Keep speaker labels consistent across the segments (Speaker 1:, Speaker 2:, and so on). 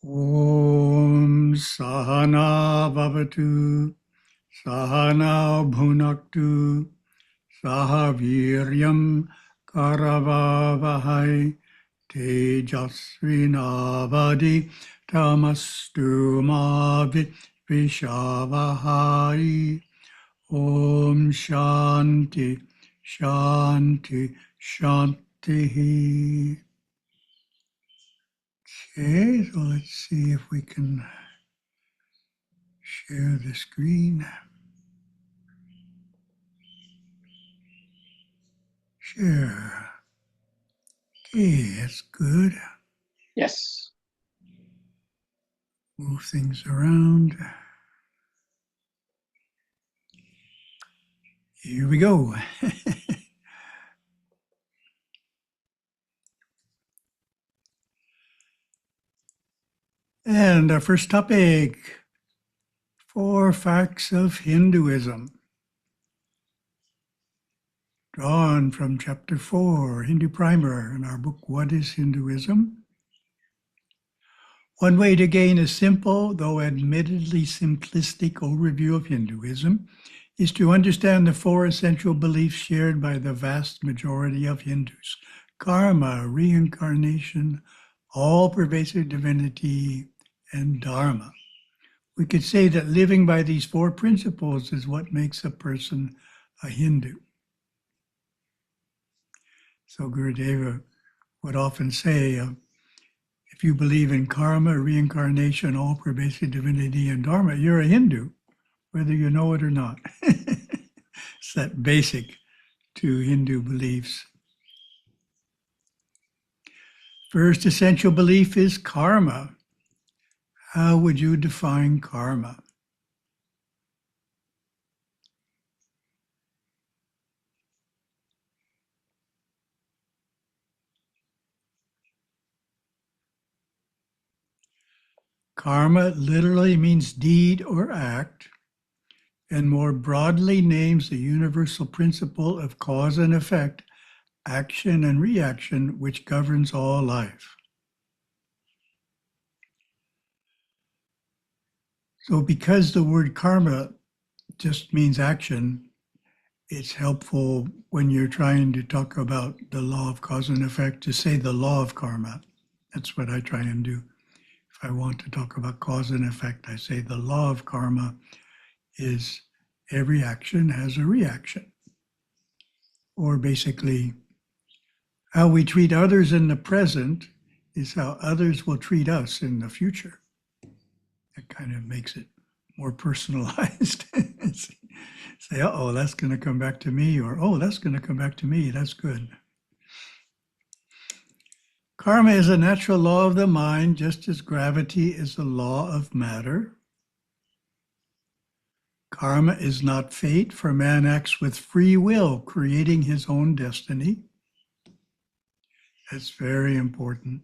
Speaker 1: Om Sahana Bhavatu Sahana Bhunaktu Sahaviryam Karavavahai Tejasvinavadi Tamastu Vishavahai. Om Shanti Shanti Shanti. Okay, so let's see if we can share the screen. Share. Okay, that's good.
Speaker 2: Yes.
Speaker 1: Move things around. Here we go. And our first topic, 4 facts of Hinduism. Drawn from chapter 4, Hindu Primer, in our book, What is Hinduism? One way to gain a simple, though admittedly simplistic overview of Hinduism is to understand the 4 essential beliefs shared by the vast majority of Hindus: karma, reincarnation, all-pervasive divinity, and dharma. We could say that living by these 4 principles is what makes a person a Hindu. So Gurudeva would often say, if you believe in karma, reincarnation, all-pervasive divinity, and dharma, you're a Hindu, whether you know it or not. It's that basic to Hindu beliefs. First essential belief is karma. How would you define karma? Karma literally means deed or act, and more broadly names the universal principle of cause and effect, action and reaction, which governs all life. So because the word karma just means action, it's helpful when you're trying to talk about the law of cause and effect to say the law of karma. That's what I try and do. If I want to talk about cause and effect, I say the law of karma is every action has a reaction. Or basically, how we treat others in the present is how others will treat us in the future. That kind of makes it more personalized. Say, uh-oh, that's going to come back to me, or, oh, that's going to come back to me. That's good. Karma is a natural law of the mind, just as gravity is a law of matter. Karma is not fate, for man acts with free will, creating his own destiny. That's very important.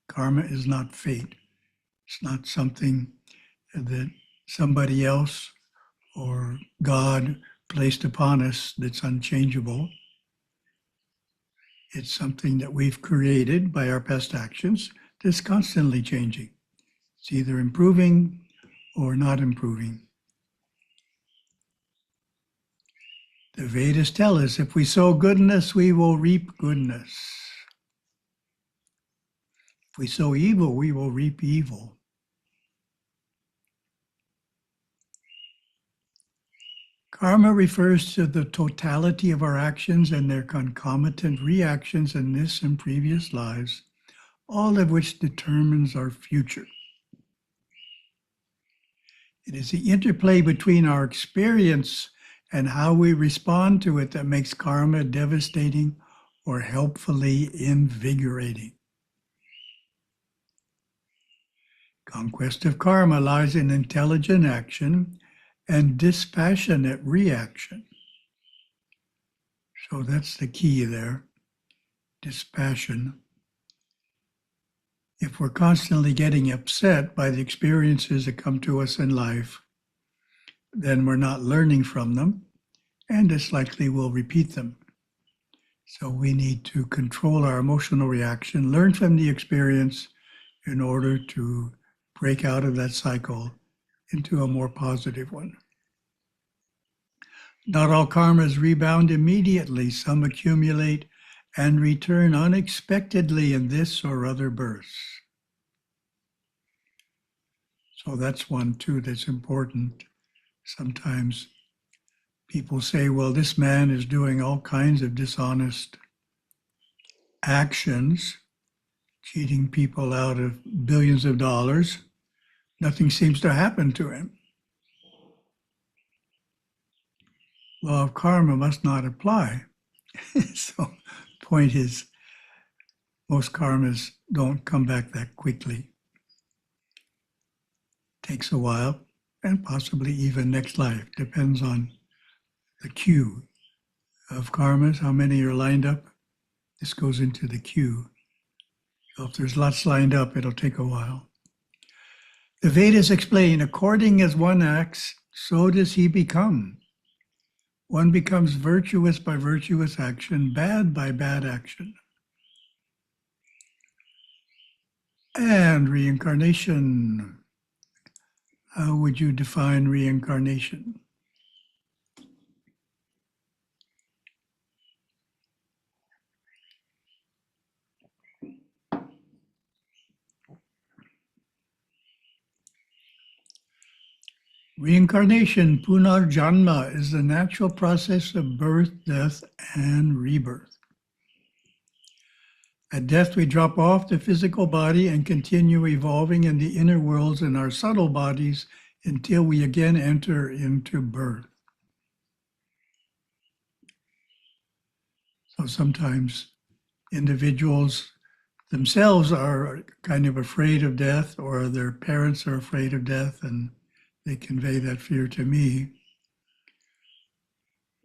Speaker 1: Karma is not fate. It's not something that somebody else or God placed upon us that's unchangeable. It's something that we've created by our past actions that's constantly changing. It's either improving or not improving. The Vedas tell us if we sow goodness, we will reap goodness. If we sow evil, we will reap evil. Karma refers to the totality of our actions and their concomitant reactions in this and previous lives, all of which determines our future. It is the interplay between our experience and how we respond to it that makes karma devastating or helpfully invigorating. Conquest of karma lies in intelligent action and dispassionate reaction. So that's the key there, dispassion. If we're constantly getting upset by the experiences that come to us in life, then we're not learning from them, and it's likely we'll repeat them. So we need to control our emotional reaction, learn from the experience in order to break out of that cycle into a more positive one. Not all karmas rebound immediately. Some accumulate and return unexpectedly in this or other births. So that's one too that's important. Sometimes people say, well, this man is doing all kinds of dishonest actions, cheating people out of billions of dollars. Nothing seems to happen to him. Law of karma must not apply. So point is, most karmas don't come back that quickly. Takes a while, and possibly even next life. Depends on the queue of karmas, how many are lined up. This goes into the queue. So if there's lots lined up, it'll take a while. The Vedas explain, according as one acts, so does he become. One becomes virtuous by virtuous action, bad by bad action. And reincarnation. How would you define reincarnation? Reincarnation, punarjanma, is the natural process of birth, death, and rebirth. At death, we drop off the physical body and continue evolving in the inner worlds in our subtle bodies until we again enter into birth. So sometimes individuals themselves are kind of afraid of death, or their parents are afraid of death, and they convey that fear to me.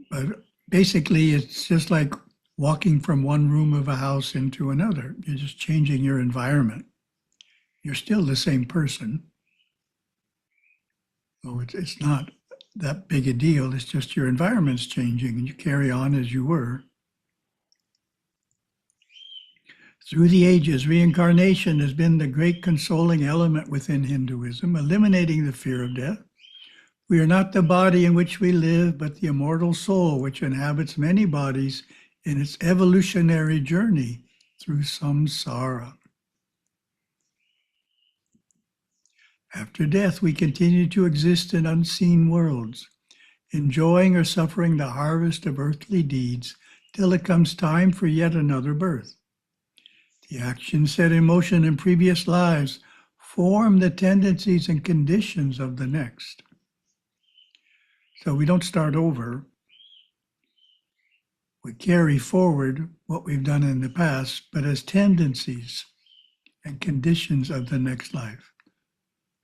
Speaker 1: But basically, it's just like walking from one room of a house into another. You're just changing your environment. You're still the same person. So it's not that big a deal. It's just your environment's changing, and you carry on as you were. Through the ages, reincarnation has been the great consoling element within Hinduism, eliminating the fear of death. We are not the body in which we live, but the immortal soul which inhabits many bodies in its evolutionary journey through samsara. After death, we continue to exist in unseen worlds, enjoying or suffering the harvest of earthly deeds till it comes time for yet another birth. The actions set in motion in previous lives form the tendencies and conditions of the next. So we don't start over. We carry forward what we've done in the past, but as tendencies and conditions of the next life.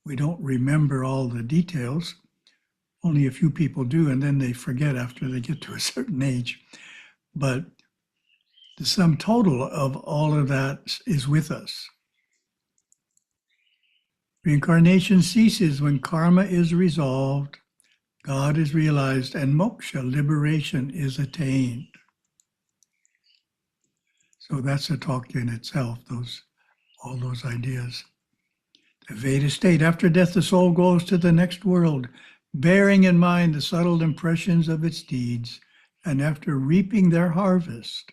Speaker 1: We don't remember all the details. Only a few people do, and then they forget after they get to a certain age. But the sum total of all of that is with us. Reincarnation ceases when karma is resolved, God is realized, and moksha, liberation, is attained. So that's a talk in itself, all those ideas. The Veda state, after death, the soul goes to the next world, bearing in mind the subtle impressions of its deeds, and after reaping their harvest,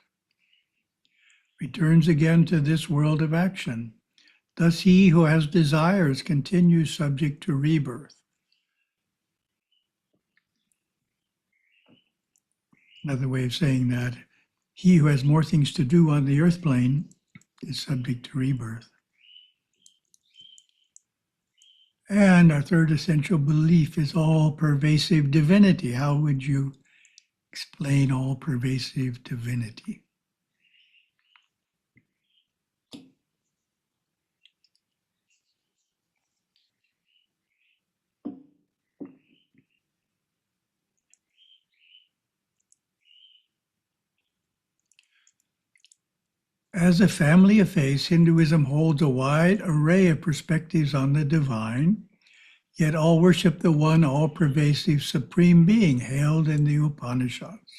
Speaker 1: returns again to this world of action. Thus he who has desires continues subject to rebirth. Another way of saying that, he who has more things to do on the earth plane is subject to rebirth. And our third essential belief is all-pervasive divinity. How would you explain all-pervasive divinity? As a family of faith, Hinduism holds a wide array of perspectives on the divine, yet all worship the one all-pervasive supreme being hailed in the Upanishads.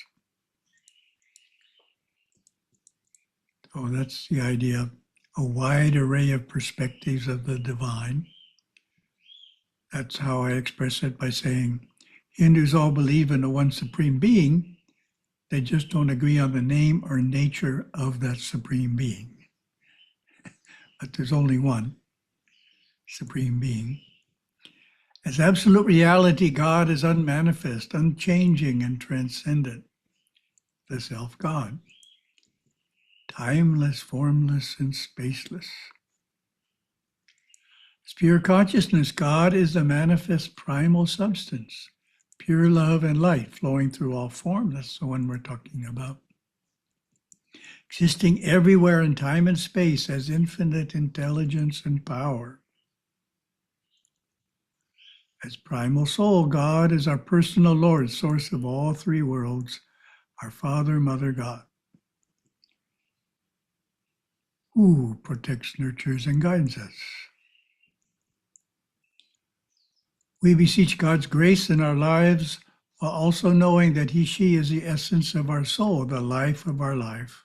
Speaker 1: So that's the idea, a wide array of perspectives of the divine. That's how I express it by saying Hindus all believe in the one supreme being. They just don't agree on the name or nature of that supreme being. But there's only one supreme being. As absolute reality, God is unmanifest, unchanging, and transcendent. The self-God, timeless, formless, and spaceless. As pure consciousness, God is the manifest primal substance, pure love and light flowing through all form. That's the one we're talking about. Existing everywhere in time and space as infinite intelligence and power. As primal soul, God is our personal Lord, source of all three worlds, our Father, Mother, God, who protects, nurtures, and guides us. We beseech God's grace in our lives while also knowing that He, she is the essence of our soul, the life of our life.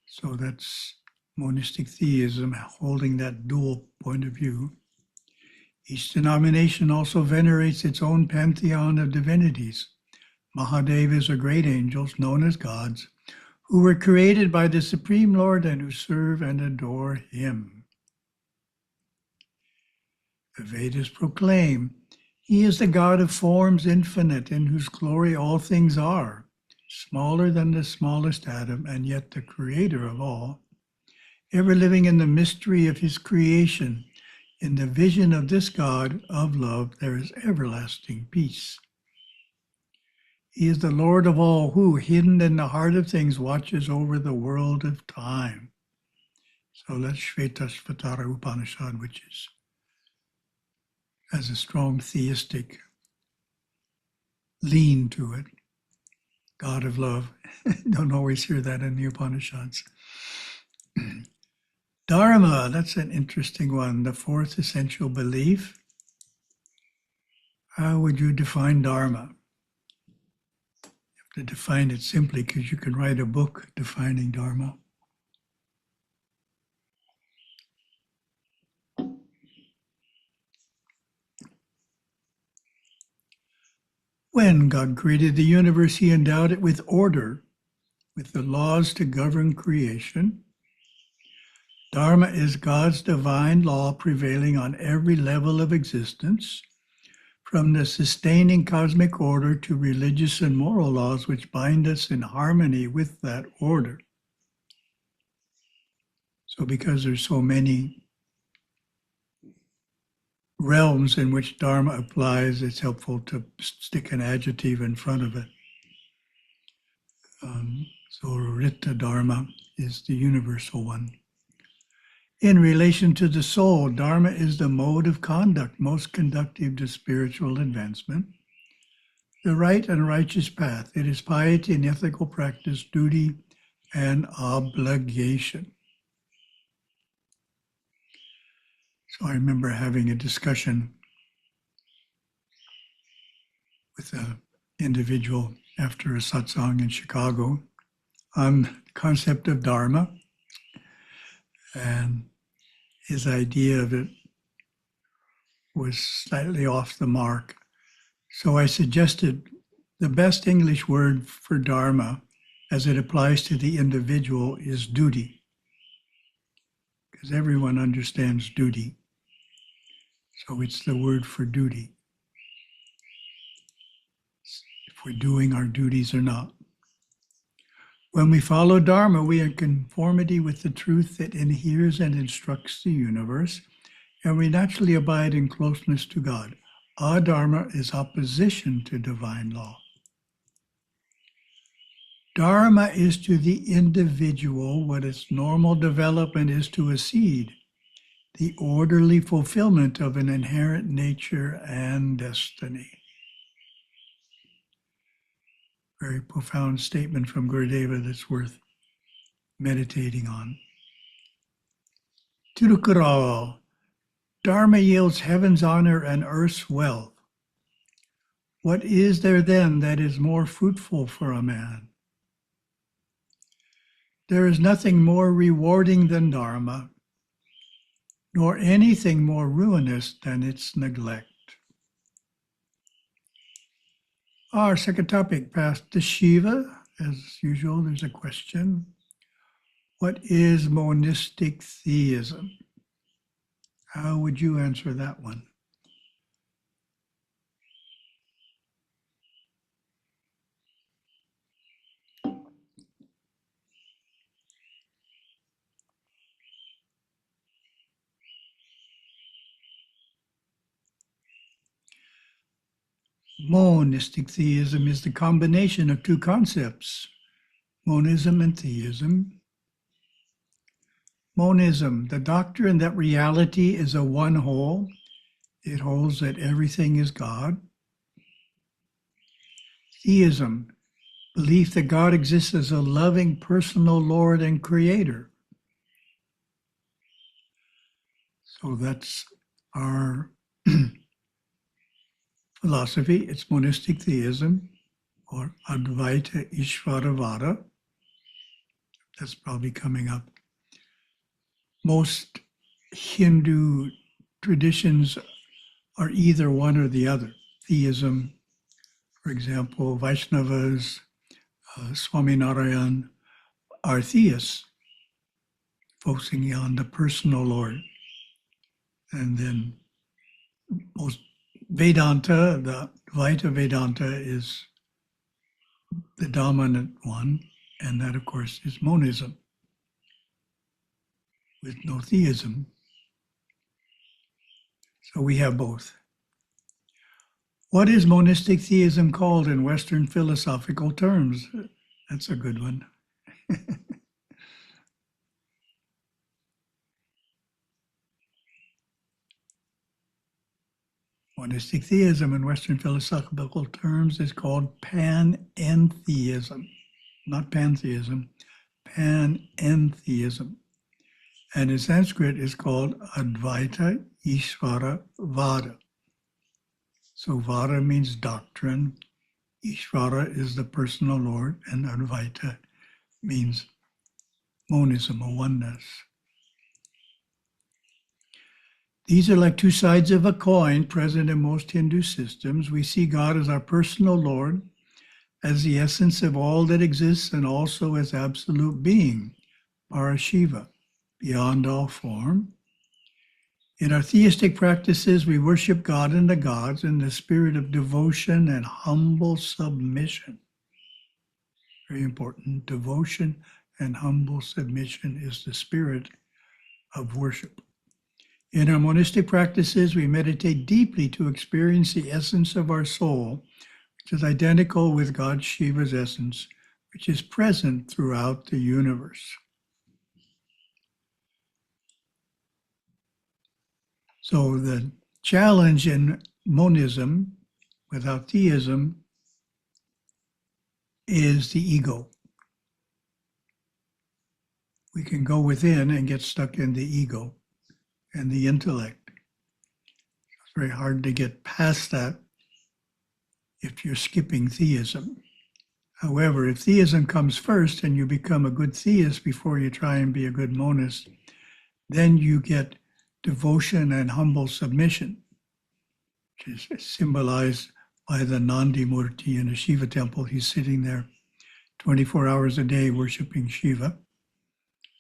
Speaker 1: So that's Monistic Theism, holding that dual point of view. Each denomination also venerates its own pantheon of divinities. Mahadevas are great angels, known as gods, who were created by the Supreme Lord and who serve and adore Him. The Vedas proclaim, He is the God of forms infinite, in whose glory all things are, smaller than the smallest atom, and yet the creator of all, ever living in the mystery of His creation. In the vision of this God of love, there is everlasting peace. He is the Lord of all who, hidden in the heart of things, watches over the world of time. So that's Shvetashvatara Upanishad, which has a strong theistic lean to it. God of love. Don't always hear that in the Upanishads. Dharma, that's an interesting one. The fourth essential belief. How would you define Dharma? To define it simply, because you can write a book defining Dharma. When God created the universe, He endowed it with order, with the laws to govern creation. Dharma is God's divine law prevailing on every level of existence, from the sustaining cosmic order to religious and moral laws which bind us in harmony with that order. So because there's so many realms in which Dharma applies, it's helpful to stick an adjective in front of it. So Rita Dharma is the universal one. In relation to the soul, Dharma is the mode of conduct most conducive to spiritual advancement. The right and righteous path. It is piety and ethical practice, duty and obligation. So I remember having a discussion with an individual after a satsang in Chicago on the concept of Dharma, and his idea of it was slightly off the mark. So I suggested the best English word for Dharma as it applies to the individual is duty, because everyone understands duty. So it's the word for duty. If we're doing our duties or not. When we follow Dharma, we are in conformity with the truth that inheres and instructs the universe, and we naturally abide in closeness to God. Adharma is opposition to divine law. Dharma is to the individual what its normal development is to a seed, the orderly fulfillment of an inherent nature and destiny. Very profound statement from Gurudeva that's worth meditating on. Tirukkural, Dharma yields heaven's honor and earth's wealth. What is there then that is more fruitful for a man? There is nothing more rewarding than Dharma. nor anything more ruinous than its neglect. Our second topic, past to Shiva. As usual, there's a question. What is monistic theism? How would you answer that one? Monistic theism is the combination of two concepts, monism and theism. Monism, the doctrine that reality is a one whole. It holds that everything is God. Theism, belief that God exists as a loving personal Lord and Creator. So that's our philosophy. It's monistic theism, or Advaita Ishvaravada. That's probably coming up. Most Hindu traditions are either one or the other. Theism, for example, Vaishnavas, Swaminarayan are theists, focusing on the personal Lord. And then most Vedanta, the Advaita Vedanta is the dominant one, and that, of course, is monism, with no theism. So we have both. What is monistic theism called in Western philosophical terms? That's a good one. Monistic theism in Western philosophical terms is called panentheism, not pantheism, panentheism. And in Sanskrit is called Advaita Ishvara Vada. So Vada means doctrine, Ishvara is the personal Lord, and Advaita means monism, or oneness. These are like two sides of a coin present in most Hindu systems. We see God as our personal Lord, as the essence of all that exists, and also as absolute being, Parashiva, beyond all form. In our theistic practices, we worship God and the gods in the spirit of devotion and humble submission. Very important. Devotion and humble submission is the spirit of worship. In our monistic practices, we meditate deeply to experience the essence of our soul, which is identical with God Shiva's essence, which is present throughout the universe. So the challenge in monism, without theism, is the ego. We can go within and get stuck in the ego and the intellect. It's very hard to get past that if you're skipping theism. However, if theism comes first and you become a good theist before you try and be a good monist, then you get devotion and humble submission, which is symbolized by the Nandi Murti in a Shiva temple. He's sitting there 24 hours a day worshiping Shiva,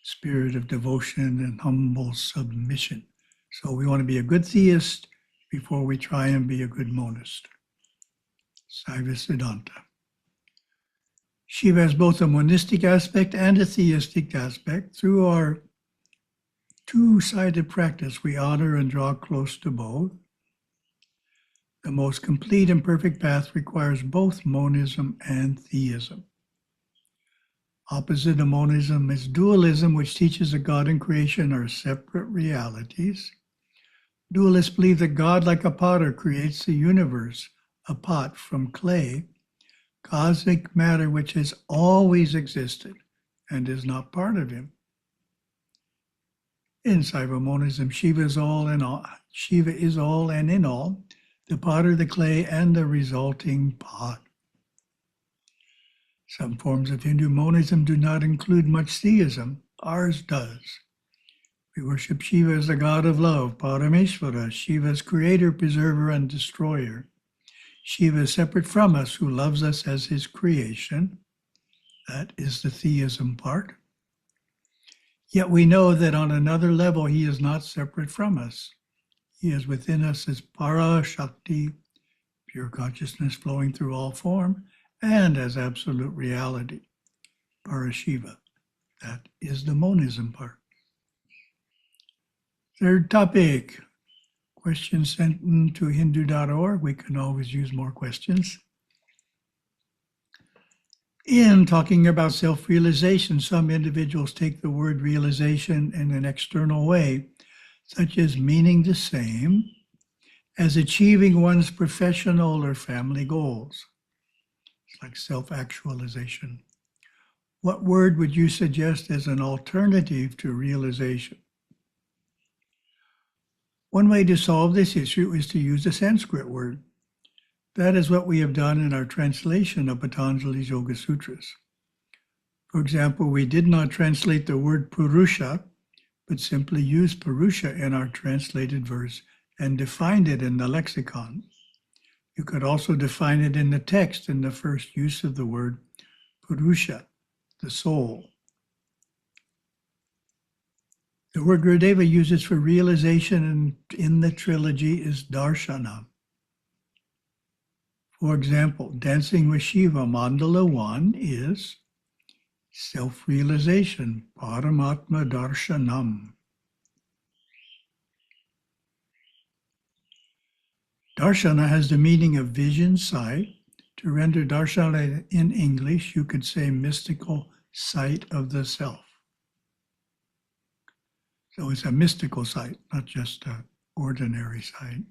Speaker 1: spirit of devotion and humble submission. So we want to be a good theist before we try and be a good monist. Saiva Siddhanta. Shiva has both a monistic aspect and a theistic aspect. Through our two-sided practice, we honor and draw close to both. The most complete and perfect path requires both monism and theism. Opposite of monism is dualism, which teaches that God and creation are separate realities. Dualists believe that God, like a potter, creates the universe, a pot from clay, cosmic matter which has always existed and is not part of him. In Saiva monism, Shiva is all and all. Shiva is all and in all, the potter, the clay, and the resulting pot. Some forms of Hindu monism do not include much theism. Ours does. We worship Shiva as the god of love, Parameshvara, Shiva's creator, preserver, and destroyer. Shiva is separate from us, who loves us as his creation. That is the theism part. Yet we know that on another level, he is not separate from us. He is within us as Para Shakti, pure consciousness flowing through all form, and as absolute reality, Para Shiva. That is the monism part. Third topic, questions sent in to hindu.org. We can always use more questions. In talking about self-realization, some individuals take the word realization in an external way, such as meaning the same as achieving one's professional or family goals. It's like self-actualization. What word would you suggest as an alternative to realization? One way to solve this issue is to use a Sanskrit word. That is what we have done in our translation of Patanjali's Yoga Sutras. For example, we did not translate the word Purusha, but simply used Purusha in our translated verse and defined it in the lexicon. You could also define it in the text in the first use of the word Purusha, the soul. The word Gurudeva uses for realization in the trilogy is dharshana. For example, Dancing with Shiva, Mandala 1 is self-realization, Paramatma Darshanam. Darshana has the meaning of vision, sight. To render darshana in English, you could say mystical sight of the self. So it's a mystical sight, not just an ordinary sight.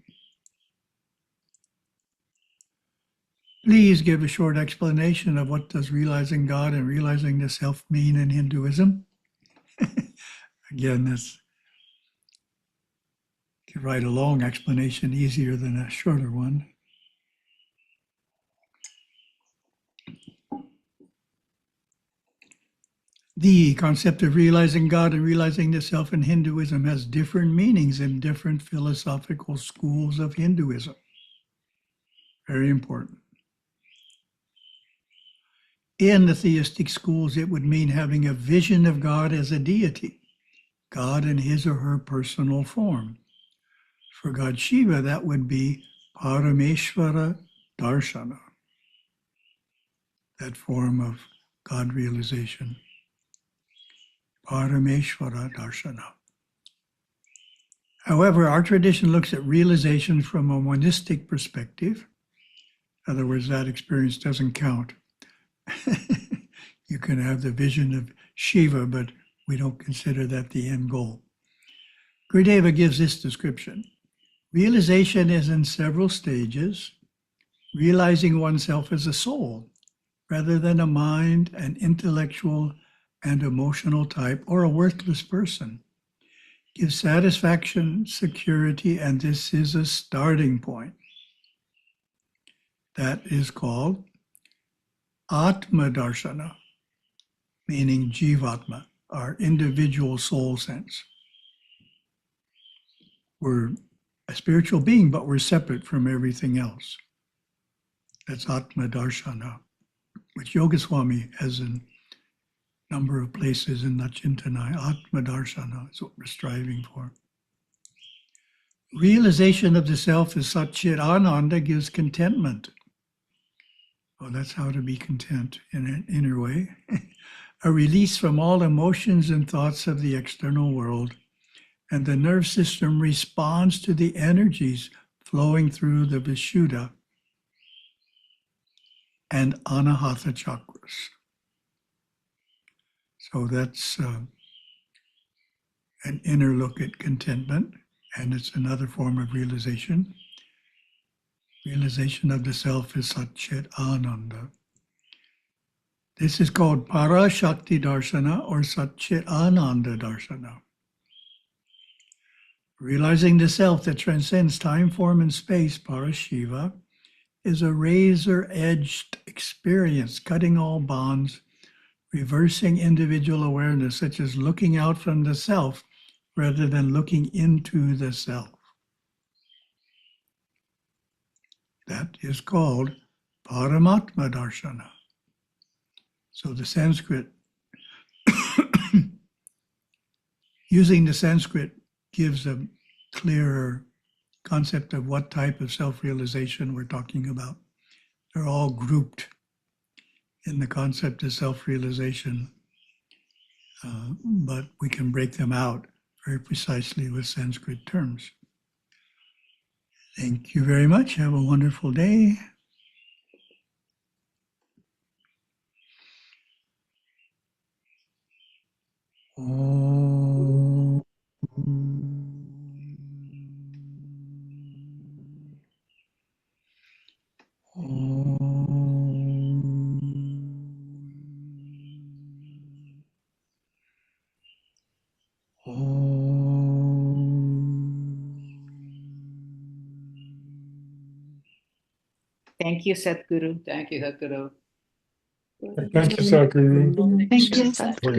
Speaker 1: Please give a short explanation of what does realizing God and realizing the self mean in Hinduism. Again, that's to write a long explanation easier than a shorter one. The concept of realizing God and realizing the self in Hinduism has different meanings in different philosophical schools of Hinduism. Very important. In the theistic schools, it would mean having a vision of God as a deity, God in his or her personal form. For God Shiva, that would be Parameshvara Darshana, that form of God realization. Parameshvara Darshana. However, our tradition looks at realization from a monistic perspective. In other words, that experience doesn't count. You can have the vision of Shiva, but we don't consider that the end goal. Gurudeva gives this description. Realization is in several stages. Realizing oneself as a soul, rather than a mind, an intellectual and emotional type, or a worthless person, gives satisfaction, security, and this is a starting point. That is called Atma Darshana, meaning Jivatma, our individual soul sense. We're a spiritual being, but we're separate from everything else. That's Atma Darshana, which Yogaswami has in a number of places in Nachintanai. Atma Darshana is what we're striving for. Realization of the self as Satchit Ananda gives contentment. Oh, that's how to be content in an inner way. A release from all emotions and thoughts of the external world, and the nerve system responds to the energies flowing through the Vishuddha and Anahata chakras. So that's an inner look at contentment, and it's another form of realization. Realization of the self is Satchit Ananda. This is called Parashakti Darshana or Satchit Ananda Darshana. Realizing the self that transcends time, form, and space, Parashiva, is a razor-edged experience, cutting all bonds, reversing individual awareness, such as looking out from the self rather than looking into the self. That is called Paramatma Darshana. So the Sanskrit, using the Sanskrit gives a clearer concept of what type of self-realization we're talking about. They're all grouped in the concept of self-realization, but we can break them out very precisely with Sanskrit terms. Thank you very much. Have a wonderful day. Om.
Speaker 2: Thank you, Satguru.
Speaker 3: Thank you, Satguru.
Speaker 4: Thank you, Satguru.
Speaker 5: Thank you, Satguru.